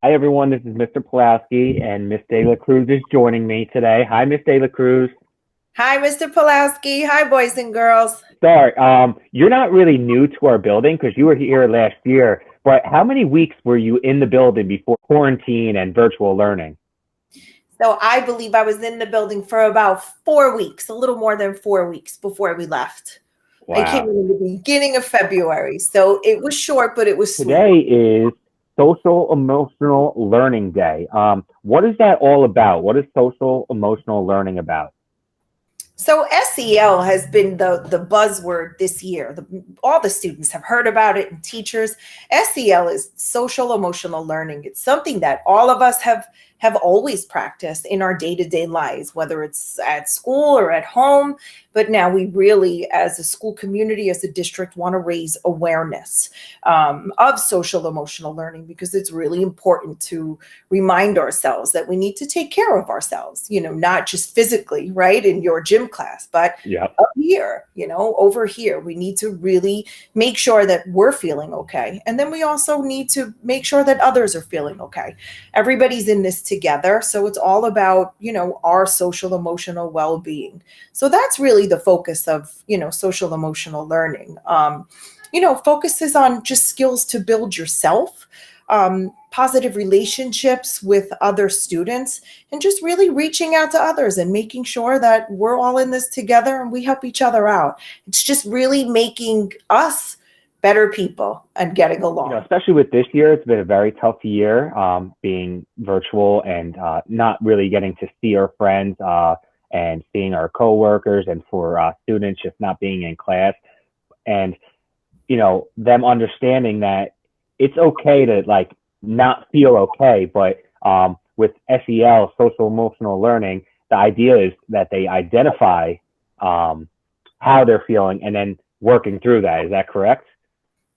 Hi, everyone. This is Mr. Pulaski, and Miss Delacruz is joining me today. Hi, Miss Delacruz. Hi, Mr. Pulaski. Hi, boys and girls. Sorry, you're not really new to our building because you were here last year, but how many weeks were you in the building before quarantine and virtual learning? So I believe I was in the building for about 4 weeks, a little more than 4 weeks before we left. I came Wow. in the beginning of February, so it was short, but it was sweet. Today is Social Emotional Learning Day. What is that all about? What is social emotional learning about? So SEL has been the buzzword this year. All the students have heard about it, and teachers. SEL is social emotional learning. It's something that all of us have always practiced in our day-to-day lives, whether it's at school or at home. But now we really, as a school community, as a district, want to raise awareness of social emotional learning because it's really important to remind ourselves that we need to take care of ourselves, not just physically, right, in your gym class, but Yeah. up here, over here. We need to really make sure that we're feeling okay. And then we also need to make sure that others are feeling okay. Everybody's in this together. So it's all about, our social emotional well-being. So that's really the focus of, social emotional learning. Focuses on just skills to build yourself, positive relationships with other students, and just really reaching out to others and making sure that we're all in this together and we help each other out. It's just really making us better people and getting along. Especially with this year, it's been a very tough year, being virtual and not really getting to see our friends and seeing our coworkers, and for students just not being in class, and them understanding that it's okay to like not feel okay, but with SEL, social emotional learning, the idea is that they identify how they're feeling and then working through that. Is that correct?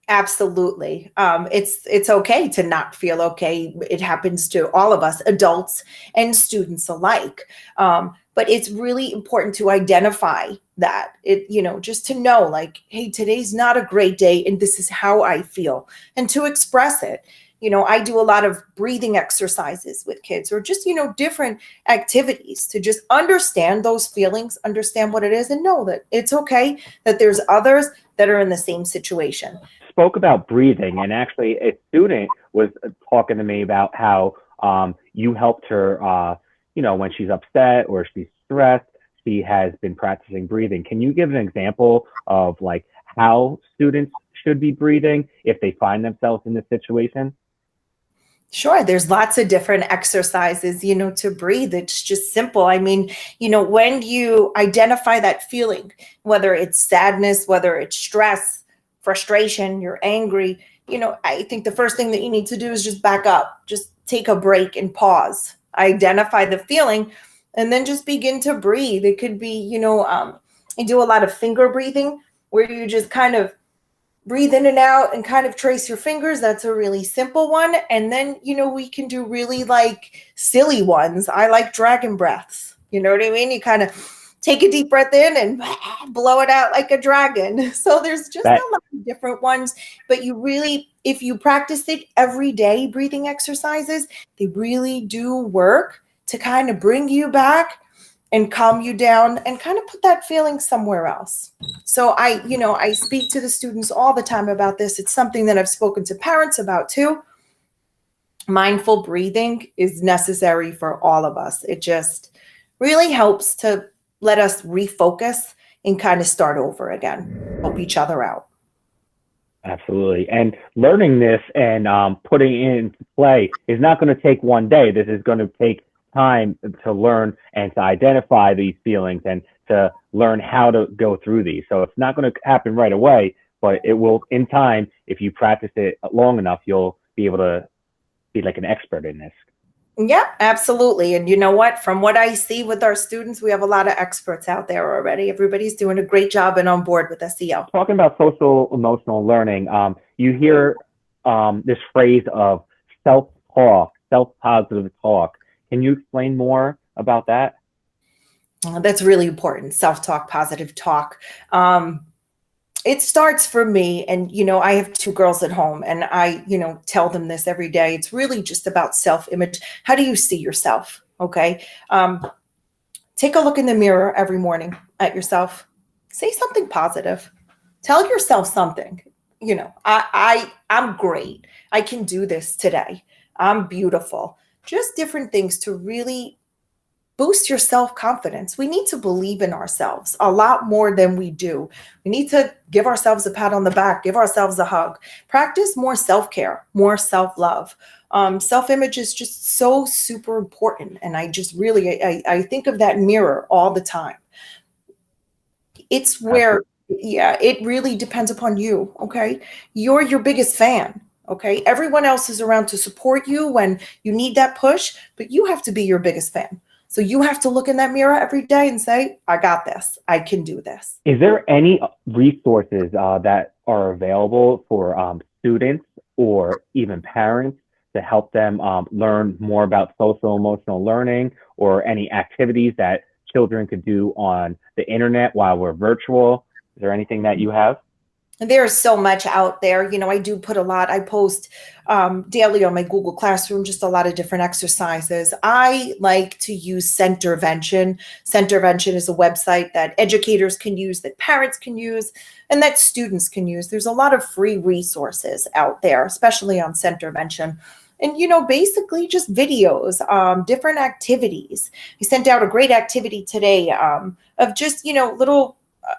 Absolutely. It's okay to not feel okay. It happens to all of us, adults and students alike. But it's really important to identify that just to know, like, hey, today's not a great day, and this is how I feel, and to express it. I do a lot of breathing exercises with kids, or just, different activities to just understand those feelings, understand what it is, and know that it's okay, that there's others that are in the same situation. Spoke about breathing, and actually, a student was talking to me about how you helped her, when she's upset or she's stressed, she has been practicing breathing. Can you give an example of like how students should be breathing if they find themselves in this situation? Sure, there's lots of different exercises, to breathe. It's just simple. I mean, when you identify that feeling, whether it's sadness, whether it's stress, frustration, you're angry, I think the first thing that you need to do is just back up, just take a break and pause, identify the feeling, and then just begin to breathe. It could be, I do a lot of finger breathing where you just kind of breathe in and out and kind of trace your fingers. That's a really simple one. And then, we can do really like silly ones. I like dragon breaths. You know what I mean? You kind of take a deep breath in and blow it out like a dragon. So there's just That a lot of different ones, but you really, if you practice it every day, breathing exercises, they really do work to kind of bring you back and calm you down and kind of put that feeling somewhere else. So I speak to the students all the time about this. It's something that I've spoken to parents about too. Mindful breathing is necessary for all of us. It just really helps to let us refocus and kind of start over again, help each other out. Absolutely. And learning this and putting it into play is not going to take one day. This is going to take time to learn and to identify these feelings and to learn how to go through these. So it's not going to happen right away, but it will in time. If you practice it long enough, you'll be able to be like an expert in this. Yeah, absolutely. And you know what? From what I see with our students, we have a lot of experts out there already. Everybody's doing a great job and on board with SEL. Talking about social emotional learning, you hear this phrase of self talk, self positive talk. Can you explain more about that? That's really important. Self talk, positive talk. It starts for me, and I have two girls at home, and I tell them this every day. It's really just about self-image. How do you see yourself? Okay. Take a look in the mirror every morning at yourself. Say something positive. Tell yourself something. I'm great. I can do this today. I'm beautiful. Just different things to really boost your self-confidence. We need to believe in ourselves a lot more than we do. We need to give ourselves a pat on the back, give ourselves a hug, practice more self-care, more self-love. Self-image is just so super important. And I just really, I think of that mirror all the time. It's where, Absolutely. yeah, it really depends upon you. Okay. You're your biggest fan. Okay. Everyone else is around to support you when you need that push, but you have to be your biggest fan. So you have to look in that mirror every day and say, I got this. I can do this. Is there any resources that are available for students or even parents to help them learn more about social emotional learning, or any activities that children could do on the internet while we're virtual? Is there anything that you have? There's so much out there. I do put a lot, I post daily on my Google Classroom, just a lot of different exercises. I like to use Centervention. Centervention is a website that educators can use, that parents can use, and that students can use. There's a lot of free resources out there, especially on Centervention. And, basically just videos, different activities. I sent out a great activity today of just, little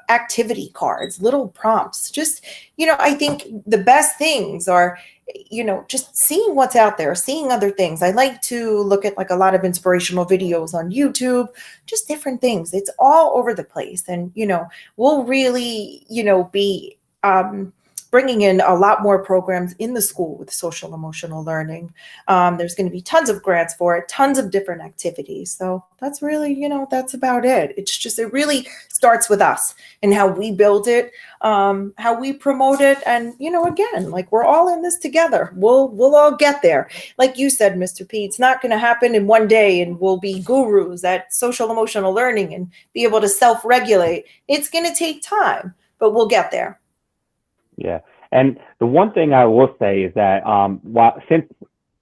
activity cards, little prompts. Just, I think the best things are, just seeing what's out there, seeing other things. I like to look at like a lot of inspirational videos on YouTube, just different things. It's all over the place. And, we'll really, be bringing in a lot more programs in the school with social emotional learning. There's going to be tons of grants for it, tons of different activities. So that's really, that's about it. It's just, it really starts with us and how we build it, how we promote it. And, again, like we're all in this together. We'll all get there. Like you said, Mr. P, it's not going to happen in one day and we'll be gurus at social emotional learning and be able to self-regulate. It's going to take time, but we'll get there. Yeah. And the one thing I will say is that since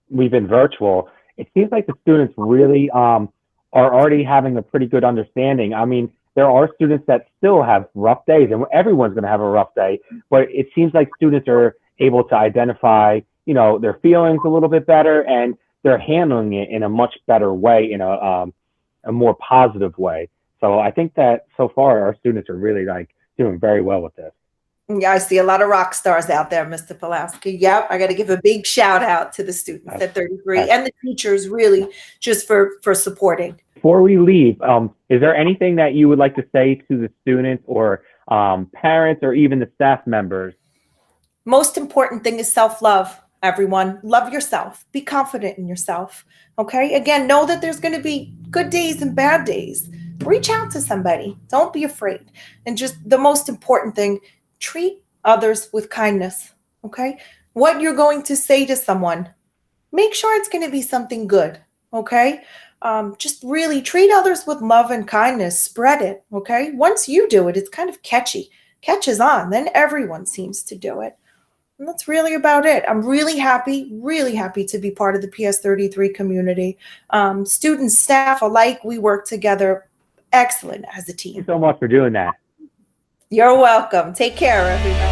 we've been virtual, it seems like the students really are already having a pretty good understanding. I mean, there are students that still have rough days, and everyone's going to have a rough day, but it seems like students are able to identify, their feelings a little bit better, and they're handling it in a much better way, in a more positive way. So I think that so far our students are really like doing very well with this. Yeah, I see a lot of rock stars out there, Mr. Pulaski. Yep, I got to give a big shout out to the students at 33 and the teachers, really, just for supporting. Before we leave, is there anything that you would like to say to the students or parents or even the staff members? Most important thing is self-love, everyone. Love yourself. Be confident in yourself. Okay? Again, know that there's going to be good days and bad days. Reach out to somebody. Don't be afraid. And just the most important thing, treat others with kindness. Okay? What you're going to say to someone, make sure it's going to be something good. Okay? Just really treat others with love and kindness. Spread it. Okay? Once you do it, it's kind of catches on. Then everyone seems to do it. And that's really about it. I'm really happy to be part of the PS33 community. Students, staff alike, we work together excellent as a team. Thank you so much for doing that. You're welcome. Take care, everybody.